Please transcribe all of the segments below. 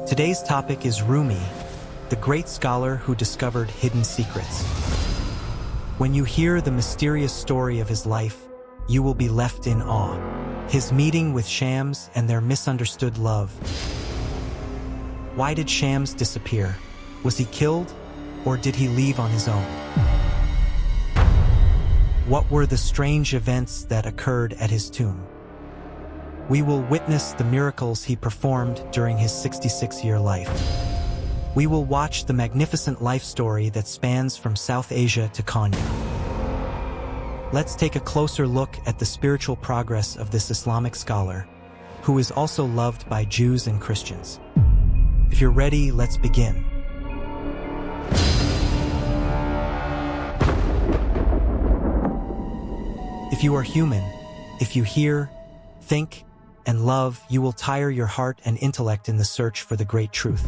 Today's topic is Rumi, the great scholar who discovered hidden secrets. When you hear the mysterious story of his life, you will be left in awe. His meeting with shems and their misunderstood love. Why did shems disappear? Was he killed, or did he leave on his own? What were the strange events that occurred at his tomb? We will witness the miracles he performed during his 66-year life. We will watch the magnificent life story that spans from South Asia to Konya. Let's take a closer look at the spiritual progress of this Islamic scholar, who is also loved by Jews and Christians. If you're ready, let's begin. If you are human, if you hear, think, and love, you will tire your heart and intellect in the search for the great truth.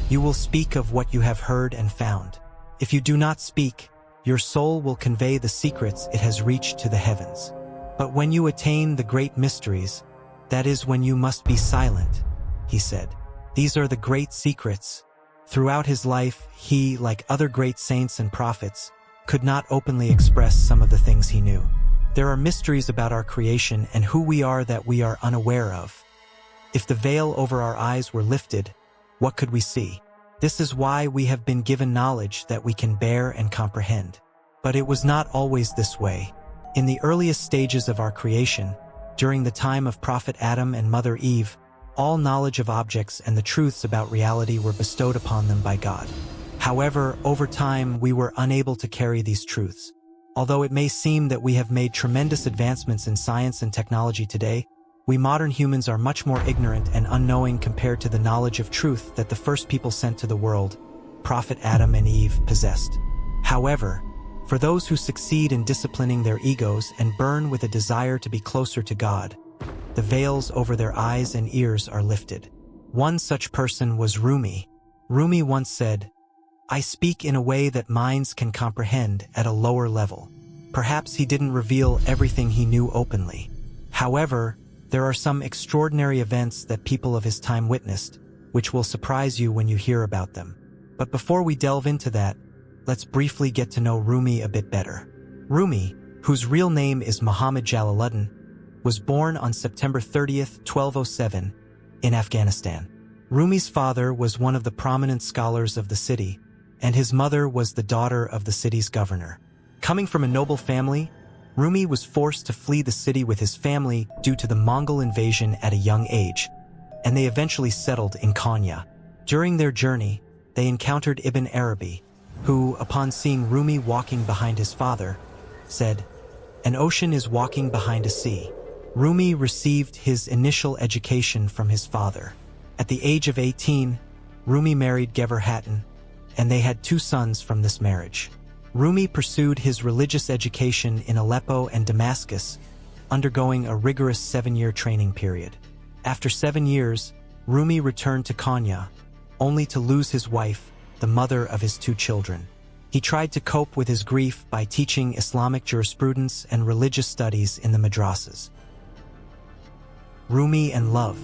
You will speak of what you have heard and found. If you do not speak, your soul will convey the secrets it has reached to the heavens. But when you attain the great mysteries, that is when you must be silent, he said. These are the great secrets. Throughout his life, he, like other great saints and prophets, could not openly express some of the things he knew. There are mysteries about our creation and who we are that we are unaware of. If the veil over our eyes were lifted, what could we see? This is why we have been given knowledge that we can bear and comprehend. But it was not always this way. In the earliest stages of our creation, during the time of Prophet Adam and Mother Eve, all knowledge of objects and the truths about reality were bestowed upon them by God. However, over time, we were unable to carry these truths. Although it may seem that we have made tremendous advancements in science and technology today, we modern humans are much more ignorant and unknowing compared to the knowledge of truth that the first people sent to the world, Prophet Adam and Eve, possessed. However, for those who succeed in disciplining their egos and burn with a desire to be closer to God, the veils over their eyes and ears are lifted. One such person was Rumi. Rumi once said, "I speak in a way that minds can comprehend at a lower level." Perhaps he didn't reveal everything he knew openly. However, there are some extraordinary events that people of his time witnessed, which will surprise you when you hear about them. But before we delve into that, let's briefly get to know Rumi a bit better. Rumi, whose real name is Muhammad Jalaluddin, was born on September 30th, 1207, in Afghanistan. Rumi's father was one of the prominent scholars of the city, and his mother was the daughter of the city's governor. Coming from a noble family, Rumi was forced to flee the city with his family due to the Mongol invasion at a young age, and they eventually settled in Konya. During their journey, they encountered Ibn Arabi, who, upon seeing Rumi walking behind his father, said, "An ocean is walking behind a sea." Rumi received his initial education from his father. At the age of 18, Rumi married Gever Hatun, and they had 2 sons from this marriage. Rumi pursued his religious education in Aleppo and Damascus, undergoing a rigorous 7-year training period. After 7 years, Rumi returned to Konya, only to lose his wife, the mother of his 2 children. He tried to cope with his grief by teaching Islamic jurisprudence and religious studies in the madrasas. Rumi and love.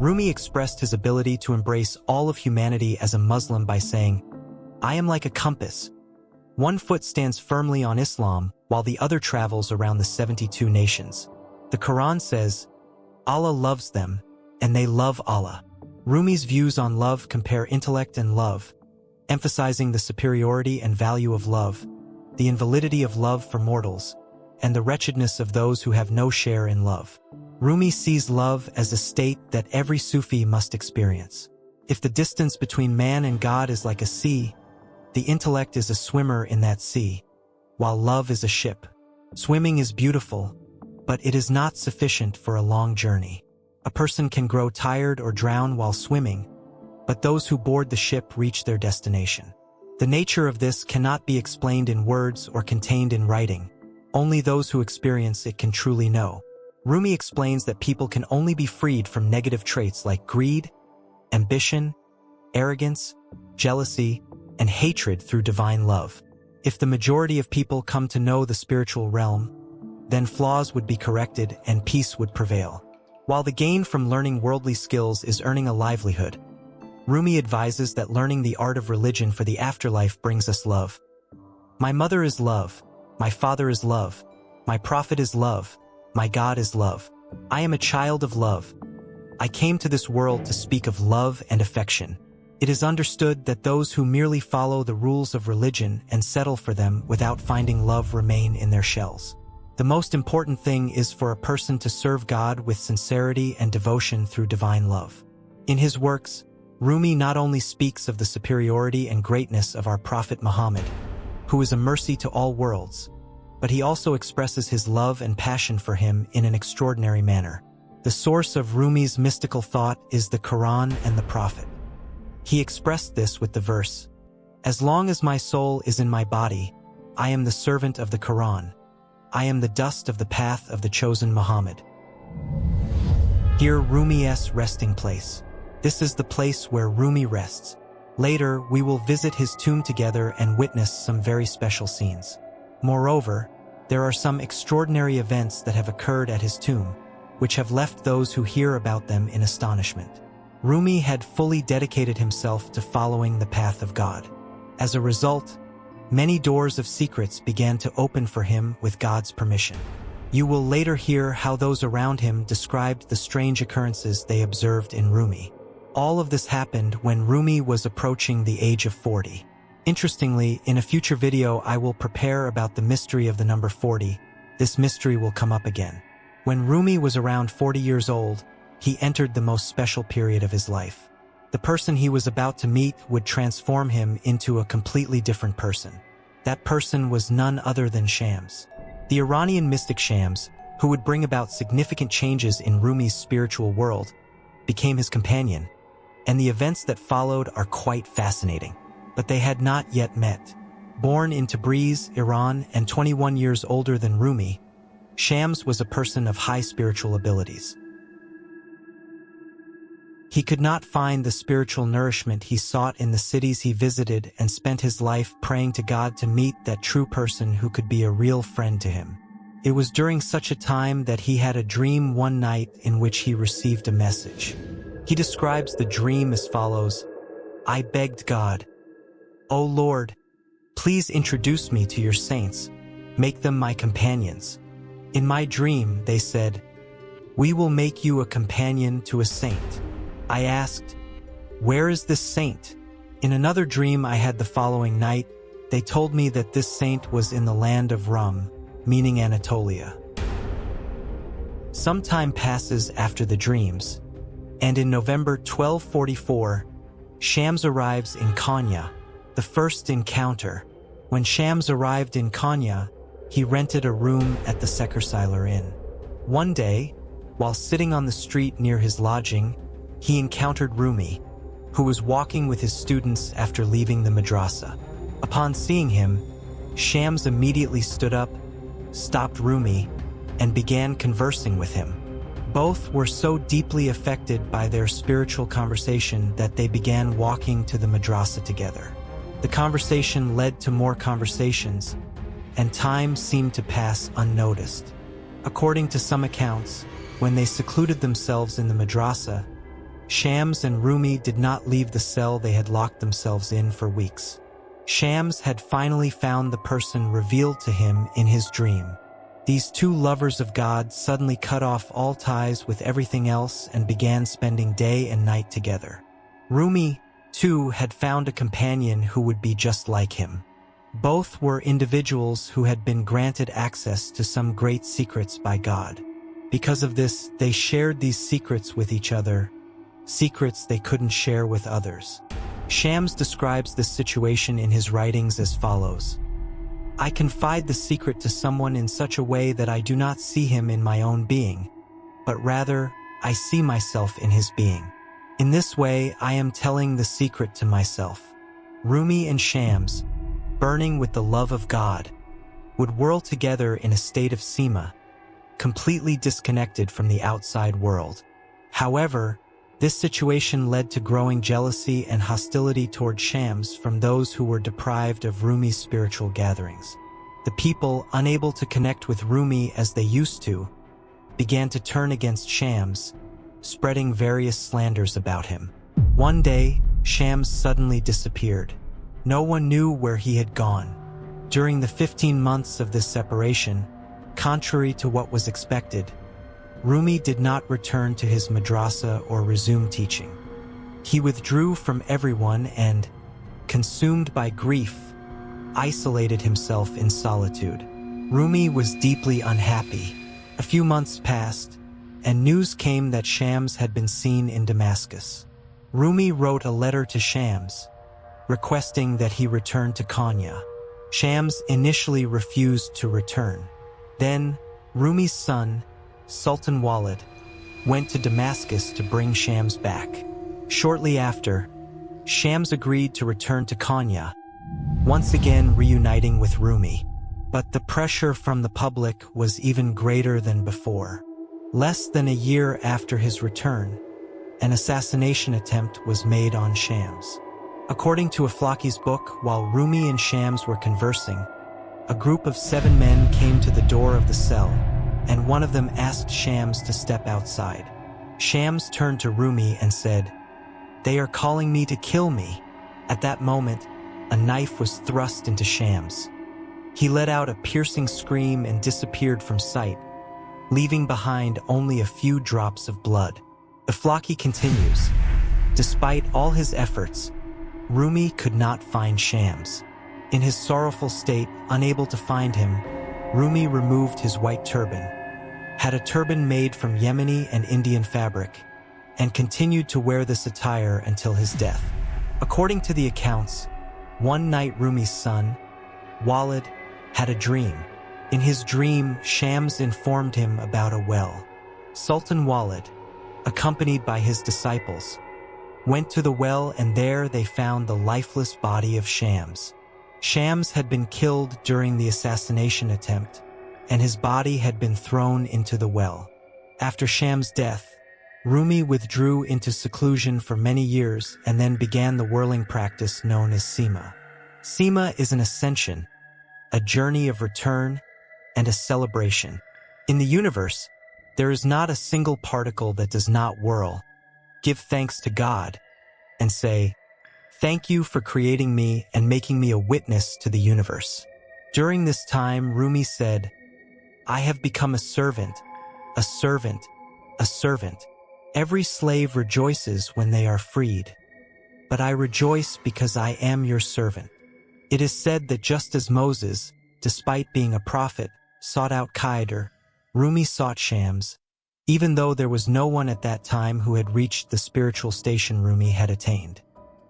Rumi expressed his ability to embrace all of humanity as a Muslim by saying, "I am like a compass. One foot stands firmly on Islam, while the other travels around the 72 nations." The Qur'an says, "Allah loves them, and they love Allah." Rumi's views on love compare intellect and love, emphasizing the superiority and value of love, the invalidity of love for mortals, and the wretchedness of those who have no share in love. Rumi sees love as a state that every Sufi must experience. If the distance between man and God is like a sea, the intellect is a swimmer in that sea, while love is a ship. Swimming is beautiful, but it is not sufficient for a long journey. A person can grow tired or drown while swimming, but those who board the ship reach their destination. The nature of this cannot be explained in words or contained in writing. Only those who experience it can truly know. Rumi explains that people can only be freed from negative traits like greed, ambition, arrogance, jealousy, and hatred through divine love. If the majority of people come to know the spiritual realm, then flaws would be corrected and peace would prevail. While the gain from learning worldly skills is earning a livelihood, Rumi advises that learning the art of religion for the afterlife brings us love. My mother is love, my father is love, my prophet is love, my God is love. I am a child of love. I came to this world to speak of love and affection. It is understood that those who merely follow the rules of religion and settle for them without finding love remain in their shells. The most important thing is for a person to serve God with sincerity and devotion through divine love. In his works, Rumi not only speaks of the superiority and greatness of our Prophet Muhammad, who is a mercy to all worlds, but he also expresses his love and passion for him in an extraordinary manner. The source of Rumi's mystical thought is the Qur'an and the Prophet. He expressed this with the verse, "As long as my soul is in my body, I am the servant of the Qur'an. I am the dust of the path of the chosen Muhammad." Here Rumi'S resting place. This is the place where Rumi rests. Later, we will visit his tomb together and witness some very special scenes. Moreover, there are some extraordinary events that have occurred at his tomb, which have left those who hear about them in astonishment. Rumi had fully dedicated himself to following the path of God. As a result, many doors of secrets began to open for him with God's permission. You will later hear how those around him described the strange occurrences they observed in Rumi. All of this happened when Rumi was approaching the age of 40. Interestingly, in a future video I will prepare about the mystery of the number 40. This mystery will come up again. When Rumi was around 40 years old, he entered the most special period of his life. The person he was about to meet would transform him into a completely different person. That person was none other than Shems. The Iranian mystic Shems, who would bring about significant changes in Rumi's spiritual world, became his companion, and the events that followed are quite fascinating. But they had not yet met. Born in Tabrizi, Iran, and 21 years older than Rumi, Shems was a person of high spiritual abilities. He could not find the spiritual nourishment he sought in the cities he visited and spent his life praying to God to meet that true person who could be a real friend to him. It was during such a time that he had a dream one night in which he received a message. He describes the dream as follows: "I begged God, O Lord, please introduce me to your saints, make them my companions. In my dream, they said, 'We will make you a companion to a saint.' I asked, 'Where is this saint?' In another dream I had the following night, they told me that this saint was in the land of Rum, meaning Anatolia. Some time passes after the dreams, and in November 1244, Shems arrives in Konya, the first encounter. When Shems arrived in Konya, he rented a room at the Sekersailer Inn. One day, while sitting on the street near his lodging, he encountered Rumi, who was walking with his students after leaving the madrasa. Upon seeing him, Shems immediately stood up, stopped Rumi, and began conversing with him. Both were so deeply affected by their spiritual conversation that they began walking to the madrasa together. The conversation led to more conversations, and time seemed to pass unnoticed. According to some accounts, when they secluded themselves in the madrasa, Shems and Rumi did not leave the cell they had locked themselves in for weeks. Shems had finally found the person revealed to him in his dream. These two lovers of God suddenly cut off all ties with everything else and began spending day and night together. Rumi, too, had found a companion who would be just like him. Both were individuals who had been granted access to some great secrets by God. Because of this, they shared these secrets with each other, secrets they couldn't share with others. Shems describes this situation in his writings as follows: "I confide the secret to someone in such a way that I do not see him in my own being, but rather I see myself in his being. In this way, I am telling the secret to myself." Rumi and Shems, burning with the love of God, would whirl together in a state of Sema, completely disconnected from the outside world. However, this situation led to growing jealousy and hostility toward Shems from those who were deprived of Rumi's spiritual gatherings. The people, unable to connect with Rumi as they used to, began to turn against Shams, spreading various slanders about him. One day, Shams suddenly disappeared. No one knew where he had gone. During the 15 months of this separation, contrary to what was expected, Rumi did not return to his madrasa or resume teaching. He withdrew from everyone and, consumed by grief, isolated himself in solitude. Rumi was deeply unhappy. A few months passed, and news came that Shams had been seen in Damascus. Rumi wrote a letter to Shams, requesting that he return to Konya. Shams initially refused to return. Then, Rumi's son, Sultan Walid, went to Damascus to bring Shams back. Shortly after, Shams agreed to return to Konya, once again reuniting with Rumi. But the pressure from the public was even greater than before. Less than a year after his return, an assassination attempt was made on Shams. According to Aflaki's book, while Rumi and Shams were conversing, a group of 7 men came to the door of the cell, and one of them asked Shams to step outside. Shams turned to Rumi and said, "They are calling me to kill me." At that moment, a knife was thrust into Shams. He let out a piercing scream and disappeared from sight, leaving behind only a few drops of blood. Aflaki continues, despite all his efforts, Rumi could not find Shams. In his sorrowful state, unable to find him, Rumi removed his white turban, had a turban made from Yemeni and Indian fabric, and continued to wear this attire until his death. According to the accounts, one night Rumi's son, Walid, had a dream. In his dream, Shams informed him about a well. Sultan Walid, accompanied by his disciples, went to the well, and there they found the lifeless body of Shams. Shams had been killed during the assassination attempt, and his body had been thrown into the well. After Shams' death, Rumi withdrew into seclusion for many years and then began the whirling practice known as Sema. Sema is an ascension, a journey of return, and a celebration. In the universe, there is not a single particle that does not whirl, give thanks to God, and say, "Thank you for creating me and making me a witness to the universe." During this time, Rumi said, "I have become a servant, a servant, a servant. Every slave rejoices when they are freed, but I rejoice because I am your servant." It is said that just as Moses, despite being a prophet, sought out Khidr, Rumi sought Shams, even though there was no one at that time who had reached the spiritual station Rumi had attained.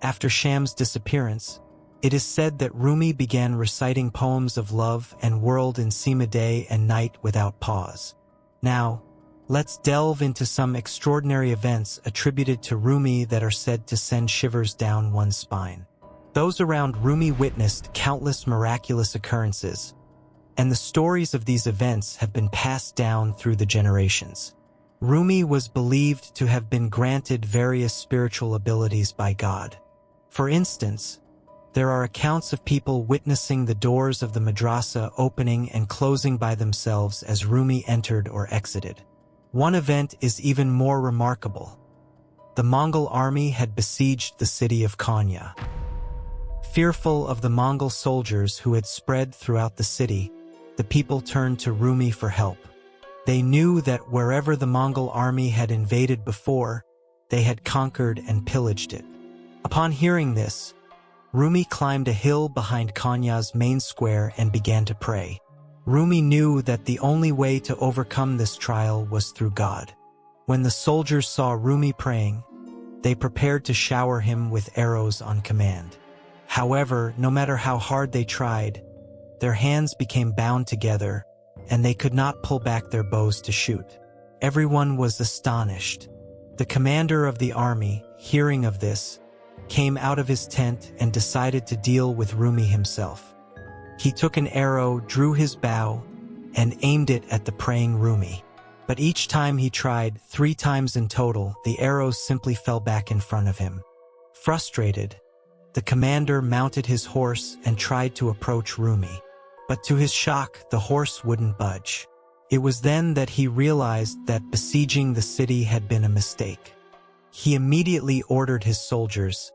After Shams' disappearance, it is said that Rumi began reciting poems of love and whirled in Sema day and night without pause. Now, let's delve into some extraordinary events attributed to Rumi that are said to send shivers down one's spine. Those around Rumi witnessed countless miraculous occurrences, and the stories of these events have been passed down through the generations. Rumi was believed to have been granted various spiritual abilities by God. For instance, there are accounts of people witnessing the doors of the madrasa opening and closing by themselves as Rumi entered or exited. One event is even more remarkable. The Mongol army had besieged the city of Konya. Fearful of the Mongol soldiers who had spread throughout the city, the people turned to Rumi for help. They knew that wherever the Mongol army had invaded before, they had conquered and pillaged it. Upon hearing this, Rumi climbed a hill behind Konya's main square and began to pray. Rumi knew that the only way to overcome this trial was through God. When the soldiers saw Rumi praying, they prepared to shower him with arrows on command. However, no matter how hard they tried, their hands became bound together, and they could not pull back their bows to shoot. Everyone was astonished. The commander of the army, hearing of this, came out of his tent and decided to deal with Rumi himself. He took an arrow, drew his bow, and aimed it at the praying Rumi. But each time he tried, 3 times in total, the arrows simply fell back in front of him. Frustrated, the commander mounted his horse and tried to approach Rumi. But to his shock, the horse wouldn't budge. It was then that he realized that besieging the city had been a mistake. He immediately ordered his soldiers,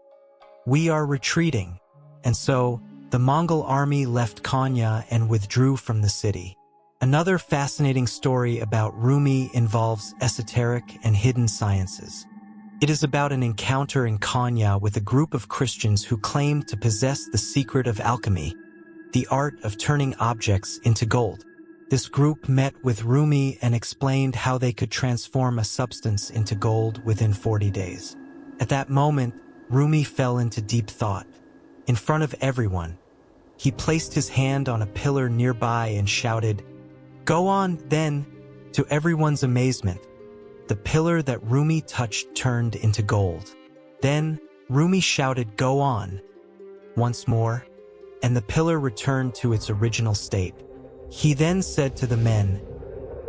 "We are retreating," and so the Mongol army left Konya and withdrew from the city. Another fascinating story about Rumi involves esoteric and hidden sciences. It is about an encounter in Konya with a group of Christians who claimed to possess the secret of alchemy, the art of turning objects into gold. This group met with Rumi and explained how they could transform a substance into gold within 40 days. At that moment, Rumi fell into deep thought. In front of everyone, he placed his hand on a pillar nearby and shouted, "Go on, then!" To everyone's amazement, the pillar that Rumi touched turned into gold. Then, Rumi shouted, "Go on!" once more, and the pillar returned to its original state. He then said to the men,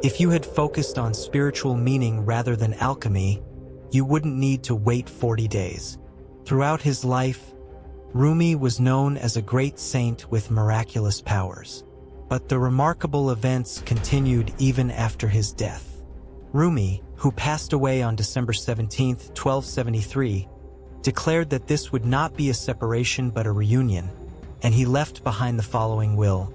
"If you had focused on spiritual meaning rather than alchemy, you wouldn't need to wait 40 days. Throughout his life, Rumi was known as a great saint with miraculous powers. But the remarkable events continued even after his death. Rumi, who passed away on December 17, 1273, declared that this would not be a separation but a reunion, and he left behind the following will.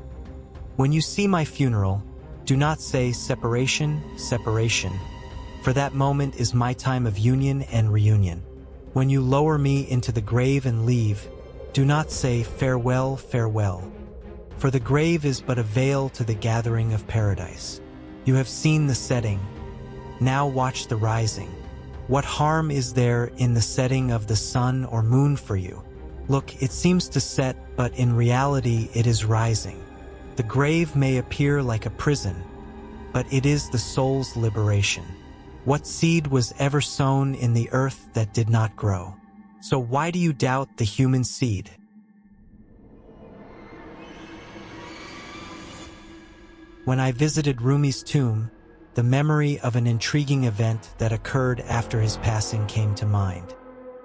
"When you see my funeral, do not say separation, separation, for that moment is my time of union and reunion. When you lower me into the grave and leave, do not say farewell, farewell, for the grave is but a veil to the gathering of paradise. You have seen the setting, now watch the rising. What harm is there in the setting of the sun or moon for you? Look, it seems to set, but in reality it is rising. The grave may appear like a prison, but it is the soul's liberation. What seed was ever sown in the earth that did not grow? So why do you doubt the human seed?" When I visited Rumi's tomb, the memory of an intriguing event that occurred after his passing came to mind.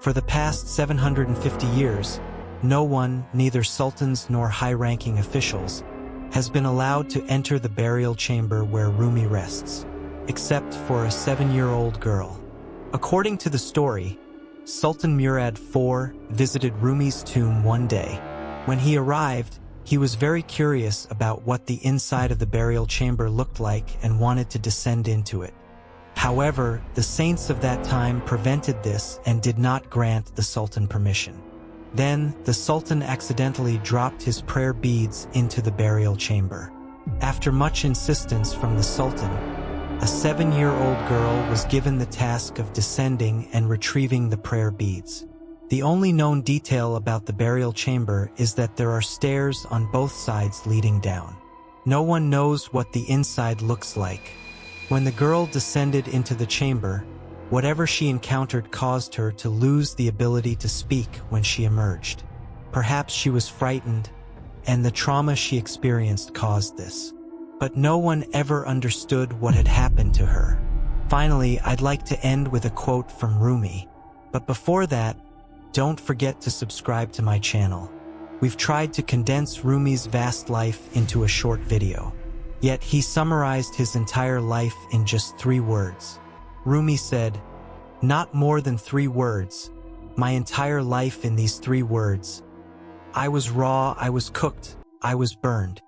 For the past 750 years, no one, neither sultans nor high-ranking officials, has been allowed to enter the burial chamber where Rumi rests, except for a 7-year-old girl. According to the story, Sultan Murad IV visited Rumi's tomb one day. When he arrived, he was very curious about what the inside of the burial chamber looked like and wanted to descend into it. However, the saints of that time prevented this and did not grant the Sultan permission. Then, the Sultan accidentally dropped his prayer beads into the burial chamber. After much insistence from the Sultan, a 7-year-old girl was given the task of descending and retrieving the prayer beads. The only known detail about the burial chamber is that there are stairs on both sides leading down. No one knows what the inside looks like. When the girl descended into the chamber, whatever she encountered caused her to lose the ability to speak when she emerged. Perhaps she was frightened, and the trauma she experienced caused this. But no one ever understood what had happened to her. Finally, I'd like to end with a quote from Rumi. But before that, don't forget to subscribe to my channel. We've tried to condense Rumi's vast life into a short video. Yet he summarized his entire life in just 3 words. Rumi said, "Not more than 3 words. My entire life in these 3 words. I was raw, I was cooked, I was burned.